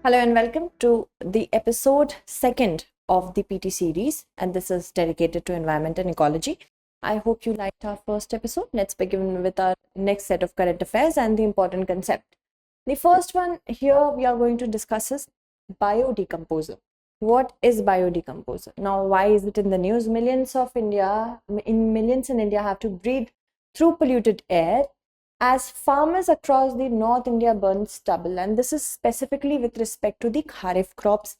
Hello and welcome to the episode 2nd of the PT series, and this is dedicated to environment and ecology. I hope you liked our first episode. Let's begin with our next set of current affairs and the important concept. The first one here we are going to discuss is biodecomposer. What is biodecomposer? Now, why is it in the news? Millions in India have to breathe through polluted air as farmers across the North India burn stubble, and this is specifically with respect to the kharif crops.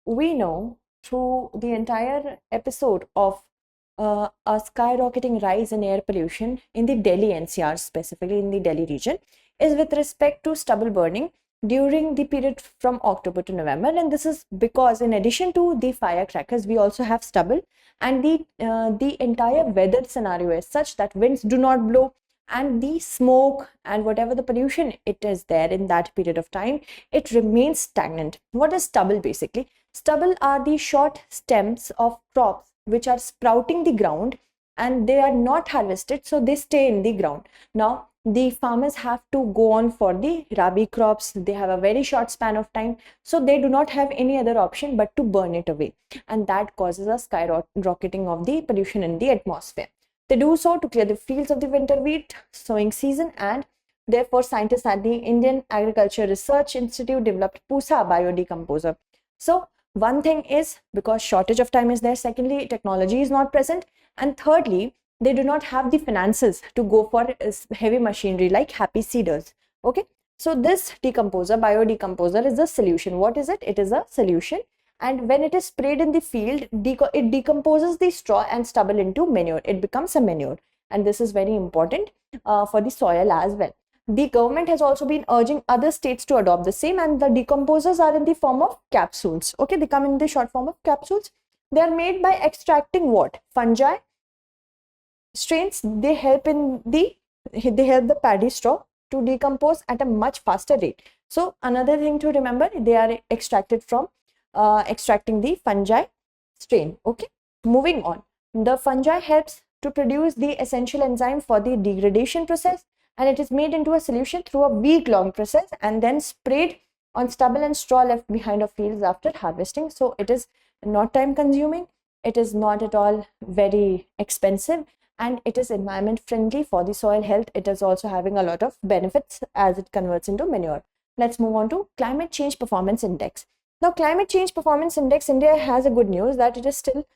We know through the entire episode of a skyrocketing rise in air pollution in the Delhi NCR, specifically in the Delhi region, is with respect to stubble burning during the period from October to November. And this is because in addition to the firecrackers, we also have stubble, and the entire weather scenario is such that winds do not blow, and the smoke and whatever the pollution it is there in that period of time, it remains stagnant. What is stubble basically? Stubble are the short stems of crops which are sprouting the ground and they are not harvested, so they stay in the ground. Now the farmers have to go on for the rabi crops. They have a very short span of time, so they do not have any other option but to burn it away, and that causes a skyrocketing of the pollution in the atmosphere. They do so to clear the fields of the winter wheat sowing season, and therefore scientists at the Indian Agriculture Research Institute developed Buxa biodecomposer. So one thing is because shortage of time is there, secondly technology is not present, and thirdly they do not have the finances to go for heavy machinery like happy seeders. Okay, so this biodecomposer is a solution. What is it? It is a solution, and when it is sprayed in the field, it decomposes the straw and stubble into manure. It becomes a manure, and this is very important for the soil as well. The government has also been urging other states to adopt the same, and the decomposers are in the form of capsules. Okay, they come in the short form of capsules. They are made by extracting what? Fungi strains. They help the paddy straw to decompose at a much faster rate. So another thing to remember, they are extracted from extracting the fungi strain. Okay, moving on. The fungi helps to produce the essential enzyme for the degradation process, and it is made into a solution through a week-long process and then sprayed on stubble and straw left behind of fields after harvesting. So it is not time consuming, it is not at all very expensive, and it is environment friendly for the soil health. It is also having a lot of benefits as it converts into manure. Let's move on to climate change performance index. Now, climate change performance index, India has a good news that it is still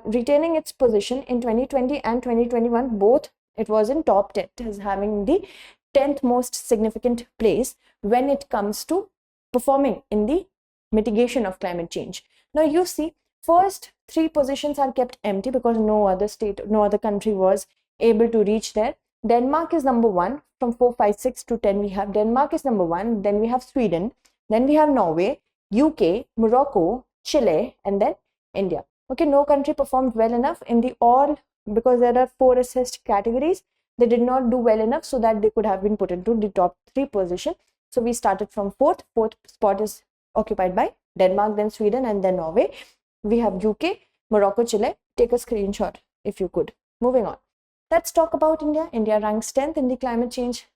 retaining its position in 2020 and 2021. Both it was in top 10, it is having the 10th most significant place when it comes to performing in the mitigation of climate change. Now you see, first 3 positions are kept empty because no other country was able to reach there. Denmark is number 1 from 4, 5, 6 to 10. We have Denmark is number 1, then we have Sweden, then we have Norway, UK, Morocco, Chile, and then India. Okay, no country performed well enough in the all, because there are 4 assessed categories. They did not do well enough so that they could have been put into the top 3 position. So we started from 4th. 4th spot is occupied by Denmark, then Sweden, and then Norway. We have UK, Morocco, Chile. Take a screenshot if you could. Moving on. Let's talk about India. India ranks 10th in the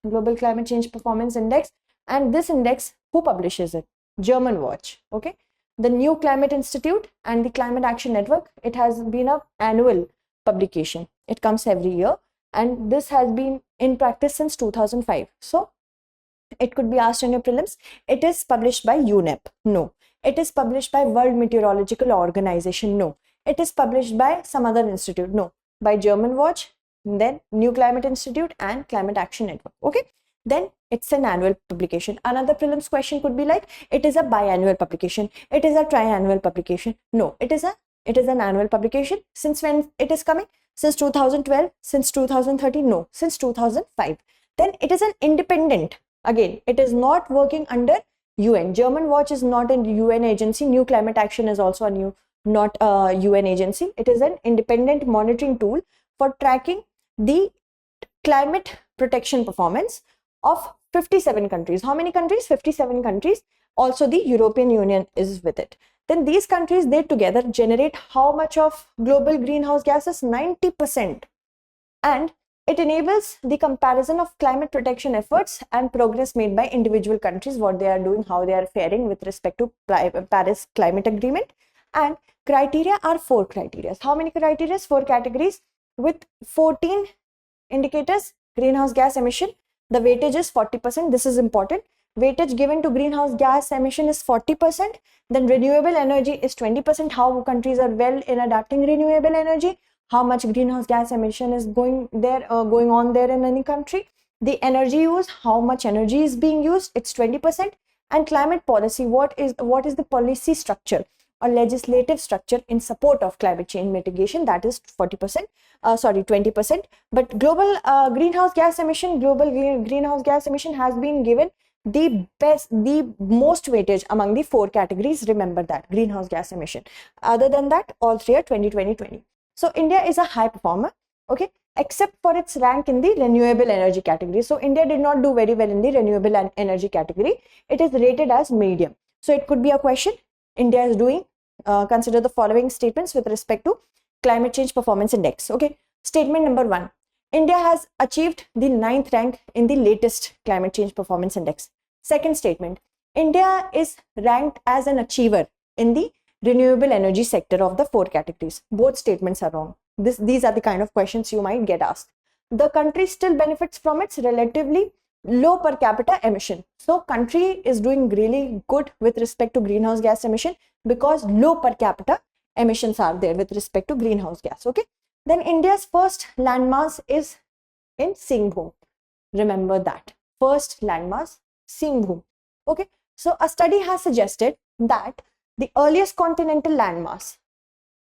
Global Climate Change Performance Index, and this index, who publishes it? German Watch. Okay, the New Climate Institute and the Climate Action Network. It has been an annual publication. It comes every year, and this has been in practice since 2005. So it could be asked in your prelims. It is published by UNEP? No. It is published by World Meteorological Organization? No. It is published by some other institute? No. By German Watch, then New Climate Institute and Climate Action Network. Okay, then it's an annual publication. Another prelims question could be like, it is a biannual publication, it is a triannual publication? No, it is an annual publication. Since when it is coming? Since 2012, since 2013? No, since 2005. Then it is an independent. Again, it is not working under UN. German Watch is not a UN agency. New Climate Action is also not a UN agency. It is an independent monitoring tool for tracking the climate protection performance of 57 countries. How many countries? 57 countries. Also the European Union is with it. Then these countries, they together generate how much of global greenhouse gases? 90%. And It enables the comparison of climate protection efforts and progress made by individual countries, what they are doing, how they are faring with respect to Paris Climate Agreement. And criteria are 4 criteria. How many criteria? 4 categories with 14 indicators. Greenhouse gas emission, the weightage is 40%. This is important. Weightage given to greenhouse gas emission is 40%. Then renewable energy is 20%. How countries are well in adapting renewable energy, how much greenhouse gas emission is going on there in any country. The energy use, how much energy is being used, it's 20%. And climate policy, what is the policy structure or legislative structure in support of climate change mitigation, that is 40%, 20%. But global greenhouse gas emission has been given the most weightage among the 4 categories. Remember that, greenhouse gas emission. Other than that, all 3 are 20. So India is a high performer, okay, except for its rank in the renewable energy category. So India did not do very well in the renewable energy category. It is rated as medium. So it could be a question. India is doing, consider the following statements with respect to climate change performance index. Okay, statement number 1. India has achieved the 9th rank in the latest climate change performance index. Second statement, India is ranked as an achiever in the renewable energy sector of the 4 categories. Both statements are wrong. These are the kind of questions you might get asked. The country still benefits from its relatively low per capita emission. So country is doing really good with respect to greenhouse gas emission because low per capita emissions are there with respect to greenhouse gas. Okay. Then India's first landmass is in Singhbhum. Remember that. First landmass, Singhbhum. Okay. So a study has suggested that the earliest continental landmass,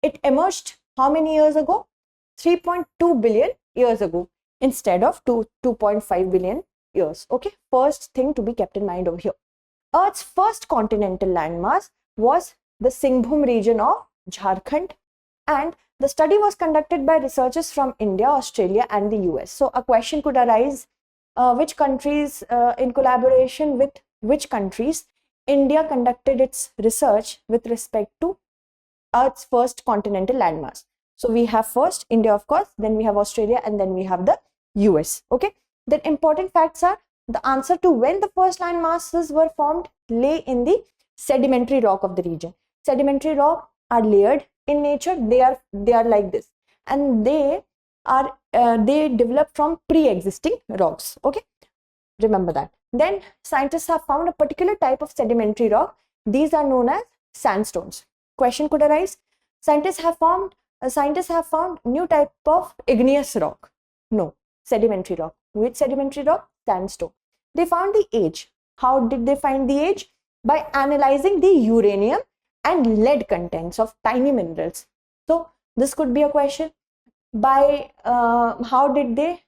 it emerged how many years ago? 3.2 billion years ago instead of 2.5 billion years. Okay, first thing to be kept in mind over here. Earth's first continental landmass was the Singhbhum region of Jharkhand, and the study was conducted by researchers from India, Australia and the US. So a question could arise, which countries, in collaboration with which countries India conducted its research with respect to Earth's first continental landmass. So we have first India, of course, then we have Australia, and then we have the US. Okay. Then important facts are, the answer to when the first land masses were formed lay in the sedimentary rock of the region. Sedimentary rock are layered in nature. They are like this, and they develop from pre-existing rocks. Okay, remember that. Then scientists have found a particular type of sedimentary rock. These are known as sandstones. Question could arise, scientists have found new type of igneous rock. No, sedimentary rock. Which sedimentary rock? Sandstone. They found the age. How did they find the age? By analyzing the uranium and lead contents of tiny minerals. So this could be a question. By how did they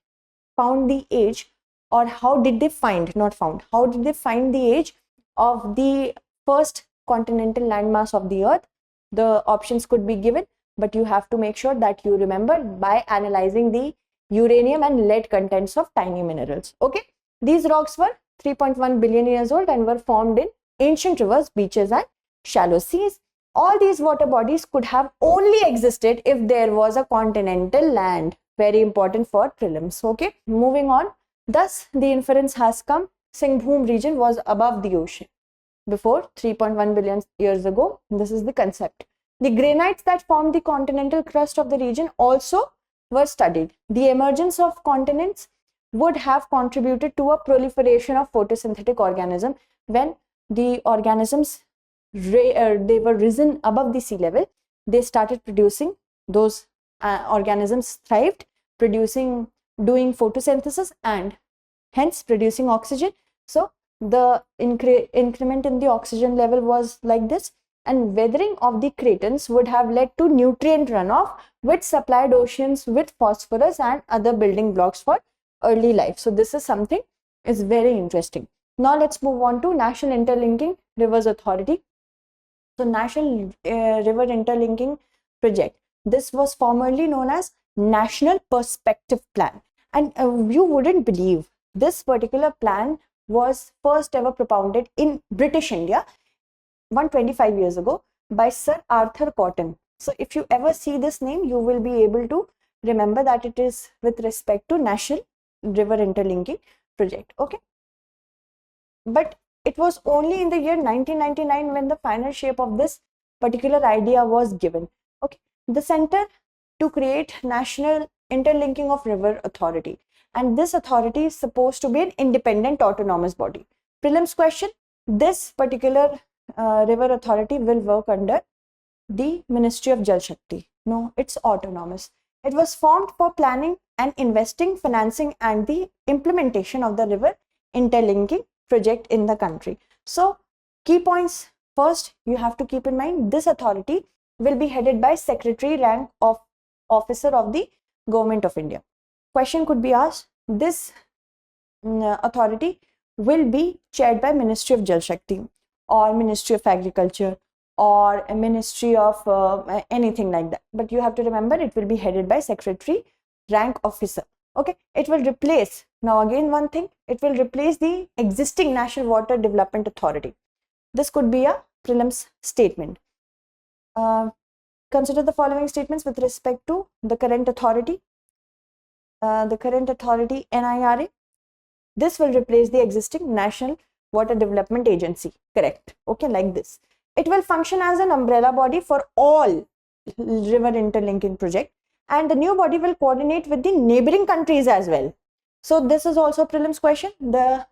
found the age, or how did they find, not found, how did they find the age of the first continental landmass of the earth? The options could be given, but you have to make sure that you remember by analyzing the uranium and lead contents of tiny minerals. Okay, these rocks were 3.1 billion years old and were formed in ancient rivers, beaches and shallow seas. All these water bodies could have only existed if there was a continental land. Very important for prelims. Okay, moving on. Thus the inference has come, Singhbhum region was above the ocean before 3.1 billion years ago. This is the concept. The granites that form the continental crust of the region also were studied. The emergence of continents would have contributed to a proliferation of photosynthetic organisms. When the organisms they were risen above the sea level, they started producing, those organisms thrived, doing photosynthesis and hence producing oxygen. So the increment in the oxygen level was like this, and weathering of the cratons would have led to nutrient runoff, which supplied oceans with phosphorus and other building blocks for early life. So this is something is very interesting. Now let's move on to National Interlinking Rivers Authority. So National River Interlinking Project. This was formerly known as National Perspective Plan, and you wouldn't believe this particular plan was first ever propounded in British India 125 years ago by Sir Arthur Cotton. So if you ever see this name, you will be able to remember that it is with respect to National River Interlinking Project. Okay, but it was only in the year 1999 when the final shape of this particular idea was given. Okay, the Center to create National Interlinking of River Authority, and this authority is supposed to be an independent autonomous body. Prelims question: this particular river authority will work under the Ministry of Jal Shakti. No, it's autonomous. It was formed for planning and investing, financing, and the implementation of the river interlinking project in the country. So, key points: first, you have to keep in mind this authority will be headed by Secretary rank of officer of the Government of India. Question could be asked: this authority will be chaired by Ministry of Jal Shakti or Ministry of Agriculture or a Ministry of anything like that. But you have to remember it will be headed by Secretary rank officer. Okay, it will replace, now again one thing, it will replace the existing National Water Development Authority. This could be a prelims statement. Consider the following statements with respect to the current authority. The current authority NIRA, this will replace the existing National Water Development Agency. Correct. Okay, like this. It will function as an umbrella body for all river interlinking project, and the new body will coordinate with the neighboring countries as well. So this is also a prelims question. The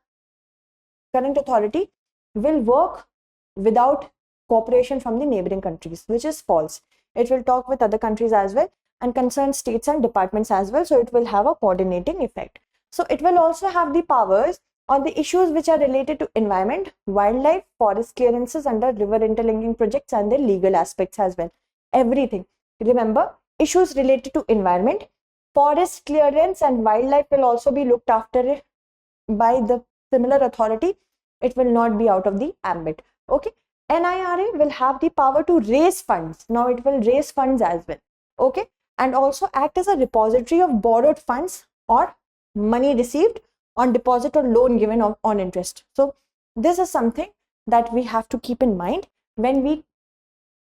current authority will work without cooperation from the neighboring countries, which is false. It will talk with other countries as well and concern states and departments as well. So it will have a coordinating effect. So it will also have the powers on the issues which are related to environment, wildlife, forest clearances under river interlinking projects, and the legal aspects as well. Everything. Remember, issues related to environment, forest clearance, and wildlife will also be looked after by the similar authority. It will not be out of the ambit. Okay. NIRA will have the power to raise funds. Now it will raise funds as well. Okay. And also act as a repository of borrowed funds or money received on deposit or loan given on interest. So this is something that we have to keep in mind when we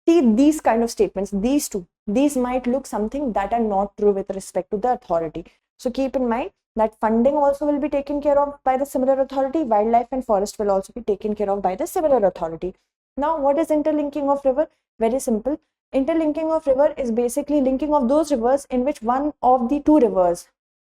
see these kind of statements. These might look something that are not true with respect to the authority. So keep in mind that funding also will be taken care of by the similar authority. Wildlife and forest will also be taken care of by the similar authority. Now, what is interlinking of river? Very simple. Interlinking of river is basically linking of those rivers in which one of the two rivers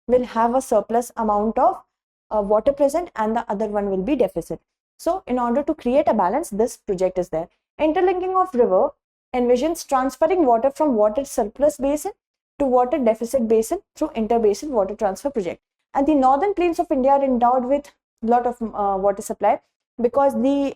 will have a surplus amount of water present and the other one will be deficit. So in order to create a balance, this project is there. Interlinking of river envisions transferring water from water surplus basin to water deficit basin through interbasin water transfer project. And the northern plains of India are endowed with a lot of water supply because the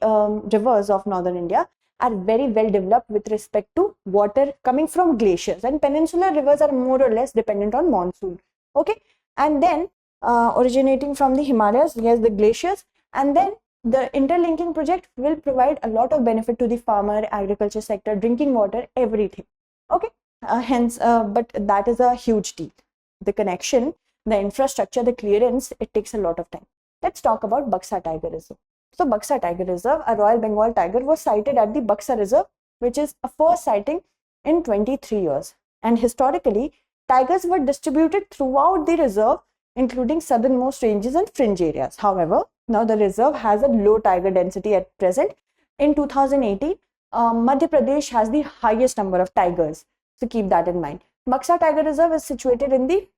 rivers of northern India are very well developed with respect to water coming from glaciers, and peninsular rivers are more or less dependent on monsoon. Okay, and then originating from the Himalayas, yes, the glaciers, and then the interlinking project will provide a lot of benefit to the farmer, agriculture sector, drinking water, everything. Okay, but that is a huge deal. The connection, the infrastructure, the clearance, it takes a lot of time. Let's talk about Buxa Tiger Reserve. So Buxa Tiger Reserve, a Royal Bengal tiger, was sighted at the Buxa Reserve, which is a first sighting in 23 years. And historically, tigers were distributed throughout the reserve, including southernmost ranges and fringe areas. However, now the reserve has a low tiger density at present. In 2018, Madhya Pradesh has the highest number of tigers. So keep that in mind. Buxa Tiger Reserve is situated in the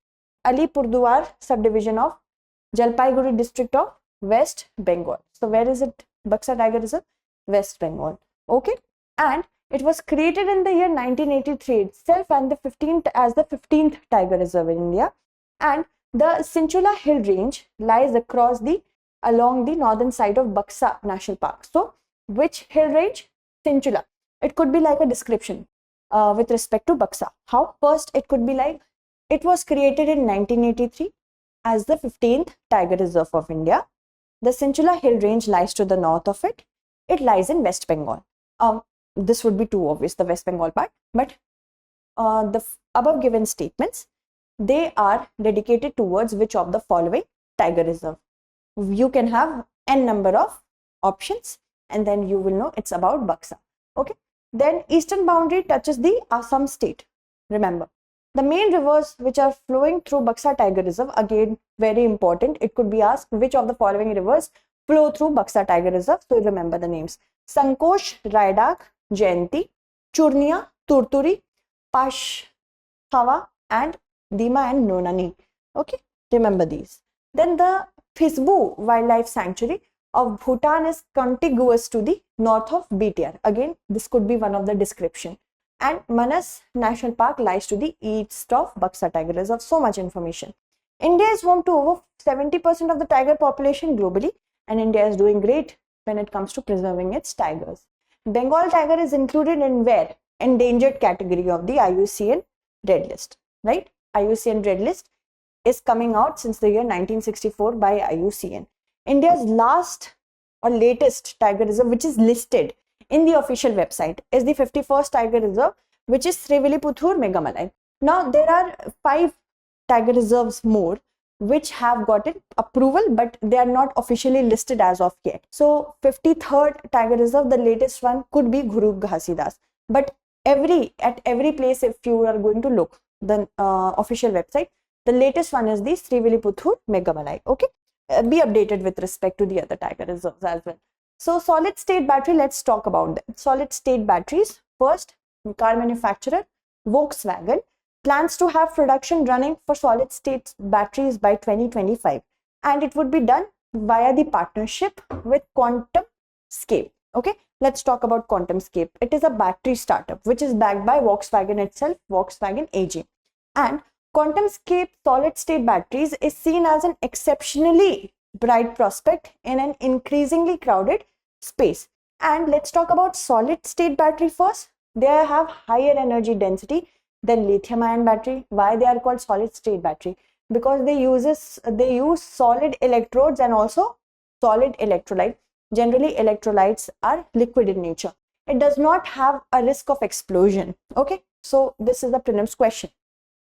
Alipurduar subdivision of Jalpaiguri district of West Bengal. So where is it? Buxa Tiger Reserve? West Bengal. Okay. And it was created in the year 1983 itself, and the 15th tiger reserve in India. And the Sinchula Hill Range lies along the northern side of Buxa National Park. So which hill range? Sinchula. It could be like a description with respect to Buxa. How? First, it could be like it was created in 1983 as the 15th tiger reserve of India. The Sinchula Hill Range lies to the north of it. It lies in West Bengal. This would be too obvious, the West Bengal part, but the above given statements, they are dedicated towards which of the following tiger reserve. You can have n number of options and then you will know it's about Buxa. Okay. Then eastern boundary touches the Assam state. Remember, The main rivers which are flowing through Buxa Tiger Reserve, again very important, it could be asked which of the following rivers flow through Buxa Tiger Reserve, so remember the names: Sankosh, Raidak, Jayanti, Churnia, Turturi, Pashhawa, and Dima and Nonani. Okay, remember these. Then the Fisbu Wildlife Sanctuary of Bhutan is contiguous to the north of BTR. Again, this could be one of the description. And Manas National Park lies to the east of Buxa Tiger Reserve. So much information. India is home to over 70% of the tiger population globally, and India is doing great when it comes to preserving its tigers. Bengal tiger is included in where? Endangered category of the IUCN Red List, right? IUCN Red List is coming out since the year 1964 by IUCN. India's last or latest tiger reserve, which is listed in the official website, is the 51st tiger reserve, which is Sriviliputhur Megamalai. Now there are 5 tiger reserves more which have gotten approval, but they are not officially listed as of yet. So 53rd tiger reserve, the latest one, could be Guru Ghasidas. But at every place, if you are going to look the official website, the latest one is the Sriviliputhur Megamalai. Okay, be updated with respect to the other tiger reserves as well. So solid state battery, let's talk about them. Solid state batteries. First, car manufacturer Volkswagen plans to have production running for solid state batteries by 2025, and it would be done via the partnership with QuantumScape. Okay, let's talk about QuantumScape. It is a battery startup which is backed by Volkswagen itself, Volkswagen AG. And QuantumScape solid state batteries is seen as an exceptionally bright prospect in an increasingly crowded space. And let's talk about solid state battery first. They have higher energy density than lithium ion battery. Why they are called solid state battery? Because they use solid electrodes and also solid electrolyte. Generally electrolytes are liquid in nature. It does not have a risk of explosion. Okay, so this is the prelims question.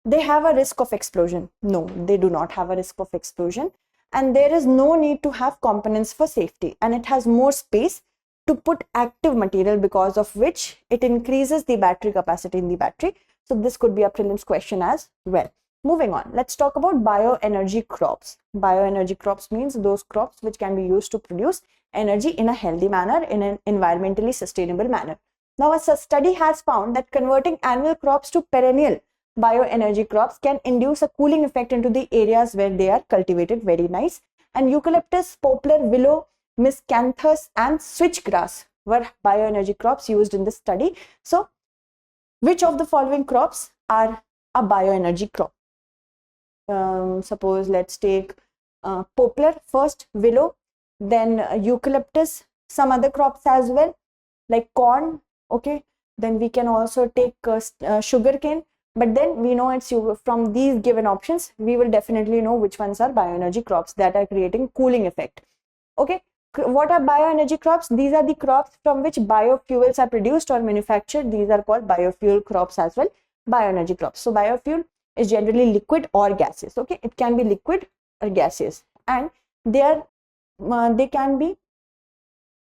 They have a risk of explosion? No, they do not have a risk of explosion, and there is no need to have components for safety, and it has more space to put active material, because of which it increases the battery capacity in the battery. So this could be a prelims question as well. Moving on, let's talk about bioenergy crops. Bioenergy crops means those crops which can be used to produce energy in a healthy manner, in an environmentally sustainable manner. Now, a study has found that converting annual crops to perennial bioenergy crops can induce a cooling effect into the areas where they are cultivated. Very nice. And eucalyptus, poplar, willow, miscanthus, and switchgrass were bioenergy crops used in this study. So, which of the following crops are a bioenergy crop? Suppose let's take poplar first, willow, then eucalyptus, some other crops as well, like corn. Okay, then we can also take sugarcane. But then we know it's from these given options, we will definitely know which ones are bioenergy crops that are creating cooling effect. Okay, what are bioenergy crops? These are the crops from which biofuels are produced or manufactured. These are called biofuel crops as well, bioenergy crops. So biofuel is generally liquid or gaseous. Okay, it can be liquid or gaseous, and they can be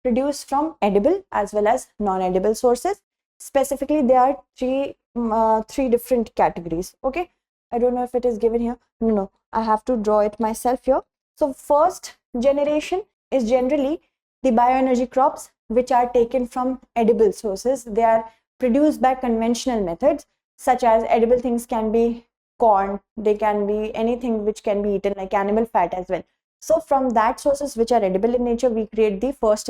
produced from edible as well as non-edible sources. Specifically, there are three different categories. Okay, I don't know if it is given here. No, I have to draw it myself here. So first generation is generally the bioenergy crops which are taken from edible sources. They are produced by conventional methods, such as edible things can be corn, they can be anything which can be eaten, like animal fat as well. So from that sources which are edible in nature, we create the first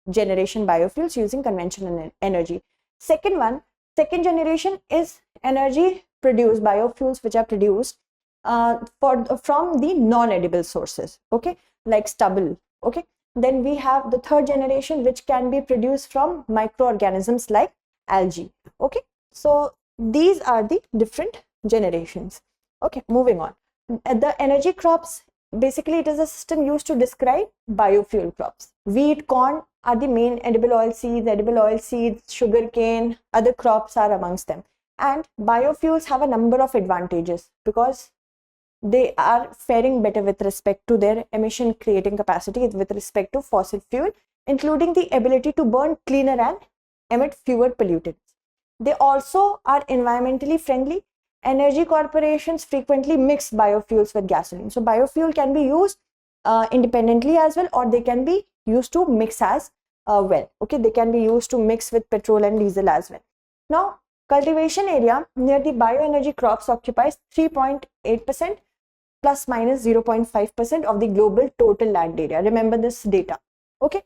generation biofuels using conventional energy. Second generation is energy produced, biofuels which are produced from the non-edible sources, okay, like stubble. Okay, then we have the third generation which can be produced from microorganisms like algae. Okay, so these are the different generations. Okay, moving on. The energy crops, basically it is a system used to describe biofuel crops. Wheat, corn are the main edible oil seeds, sugarcane, other crops are amongst them. And biofuels have a number of advantages because they are faring better with respect to their emission creating capacity with respect to fossil fuel, including the ability to burn cleaner and emit fewer pollutants. They also are environmentally friendly energy corporations frequently mix biofuels with gasoline. So biofuel can be used independently as well, or they can be used to mix as well. Okay, they can be used to mix with petrol and diesel as well. Now, cultivation area near the bioenergy crops occupies 3.8% plus minus 0.5% of the global total land area. Remember this data. Okay,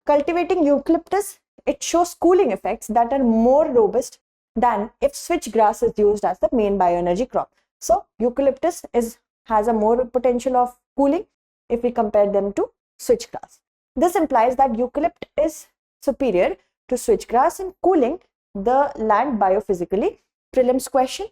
cultivating eucalyptus, it shows cooling effects that are more robust than if switchgrass is used as the main bioenergy crop. So eucalyptus has a more potential of cooling if we compare them to switchgrass. This implies that eucalypt is superior to switchgrass in cooling the land biophysically. Prelims question,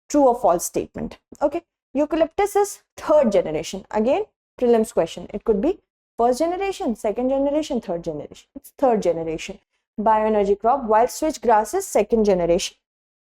true or false statement. Okay, eucalyptus is third generation. Again, prelims question. It could be first generation, second generation, third generation. It's third generation bioenergy crop, while switchgrass is second generation.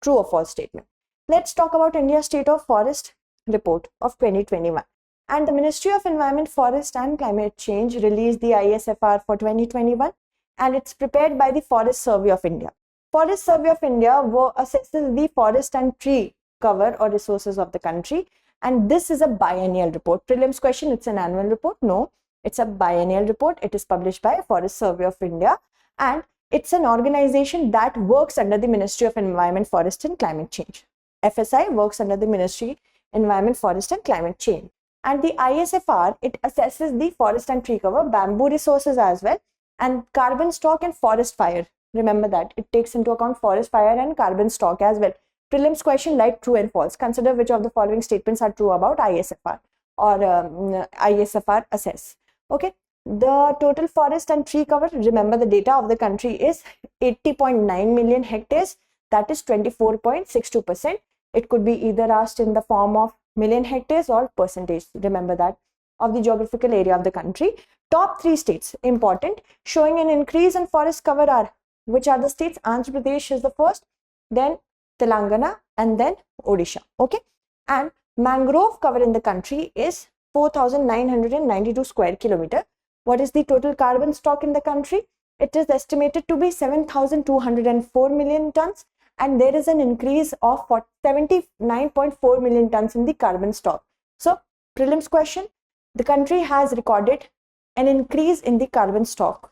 True or false statement. Let's talk about India's State of Forest report of 2021. And the Ministry of Environment, Forest and Climate Change released the ISFR for 2021, and it's prepared by the Forest Survey of India. Forest Survey of India assesses the forest and tree cover or resources of the country, and this is a biennial report. Prelims question, it's an annual report? No, it's a biennial report. It is published by Forest Survey of India, and it's an organization that works under the Ministry of Environment, Forest and Climate Change. FSI works under the Ministry Environment, Forest and Climate Change. And the ISFR, it assesses the forest and tree cover, bamboo resources as well, and carbon stock and forest fire. Remember that. It takes into account forest fire and carbon stock as well. Prelims question like true and false. Consider which of the following statements are true about ISFR or ISFR assess. Okay. The total forest and tree cover, remember the data of the country is 80.9 million hectares, that is 24.62%. It could be either asked in the form of million hectares or percentage, remember that, of the geographical area of the country. Top 3 states, important, showing an increase in forest cover are, which are the states? Andhra Pradesh is the first, then Telangana, and then Odisha. Okay, and mangrove cover in the country is 4,992 square kilometer. What is the total carbon stock in the country? It is estimated to be 7,204 million tons, and there is an increase of 79.4 million tons in the carbon stock. So, prelims question, the country has recorded an increase in the carbon stock.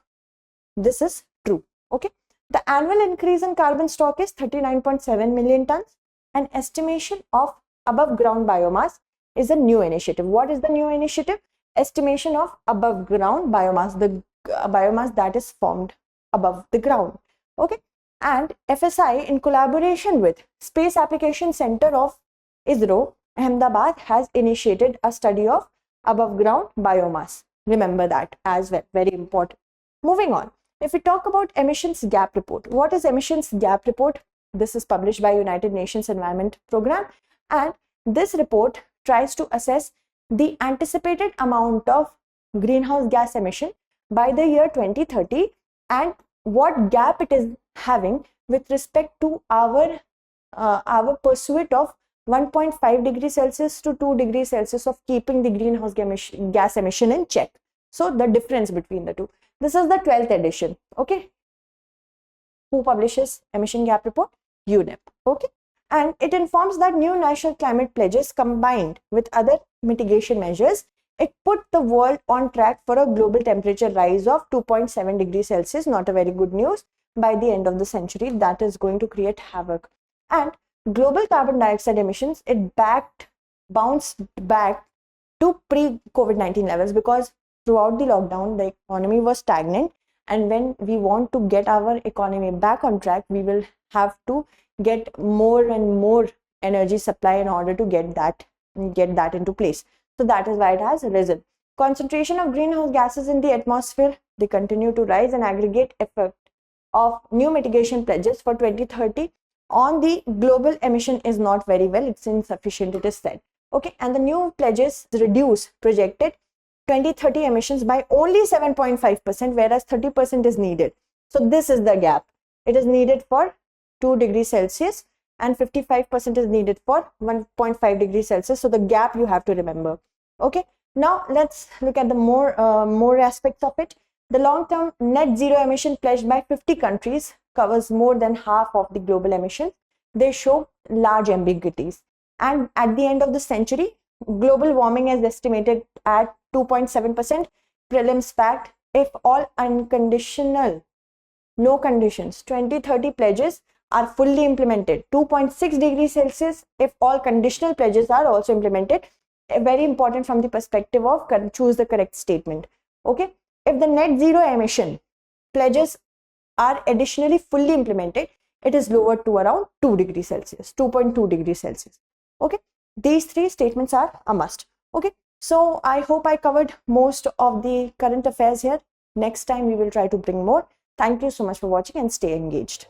This is true. Okay. The annual increase in carbon stock is 39.7 million tons. An estimation of above ground biomass is a new initiative. What is the new initiative? Estimation of above ground biomass, the biomass that is formed above the ground. Okay. And FSI, in collaboration with Space Application Center of ISRO, Ahmedabad, has initiated a study of above ground biomass. Remember that as well, very important. Moving on, if we talk about emissions gap report, what is emissions gap report? This is published by United Nations Environment Program, and this report tries to assess the anticipated amount of greenhouse gas emission by the year 2030 and what gap it is having with respect to our pursuit of 1.5 degrees Celsius to 2 degrees Celsius of keeping the greenhouse gas emission in check. So the difference between the two. This is the 12th edition. Okay. Who publishes emission gap report? UNEP. Okay. And it informs that new national climate pledges combined with other mitigation measures, it put the world on track for a global temperature rise of 2.7 degrees Celsius. Not a very good news. By the end of the century, that is going to create havoc. And global carbon dioxide emissions, it bounced back to pre-COVID-19 levels, because throughout the lockdown, the economy was stagnant. And when we want to get our economy back on track, we will have to get more and more energy supply in order to get that into place. So that is why it has risen. Concentration of greenhouse gases in the atmosphere, they continue to rise, and aggregate effect of new mitigation pledges for 2030 on the global emission is not very well. It's insufficient, it is said. Okay, and the new pledges reduce projected 2030 emissions by only 7.5%, whereas 30% is needed. So this is the gap. It is needed for 2 degrees Celsius and 55% is needed for 1.5 degrees Celsius. So the gap you have to remember. Okay, now let's look at the more aspects of it. The long-term net zero emission pledged by 50 countries covers more than half of the global emissions. they show large ambiguities. And at the end of the century, global warming is estimated at 2.7%. Prelims fact, if all unconditional, no conditions, 2030 pledges are fully implemented, 2.6 degrees Celsius if all conditional pledges are also implemented. Very important from the perspective of choose the correct statement. Okay, if the net zero emission pledges are additionally fully implemented, it is lowered to around 2 degrees Celsius, 2.2 degrees Celsius. Okay, these three statements are a must. Okay, so I hope I covered most of the current affairs here. Next time we will try to bring more. Thank you so much for watching and stay engaged.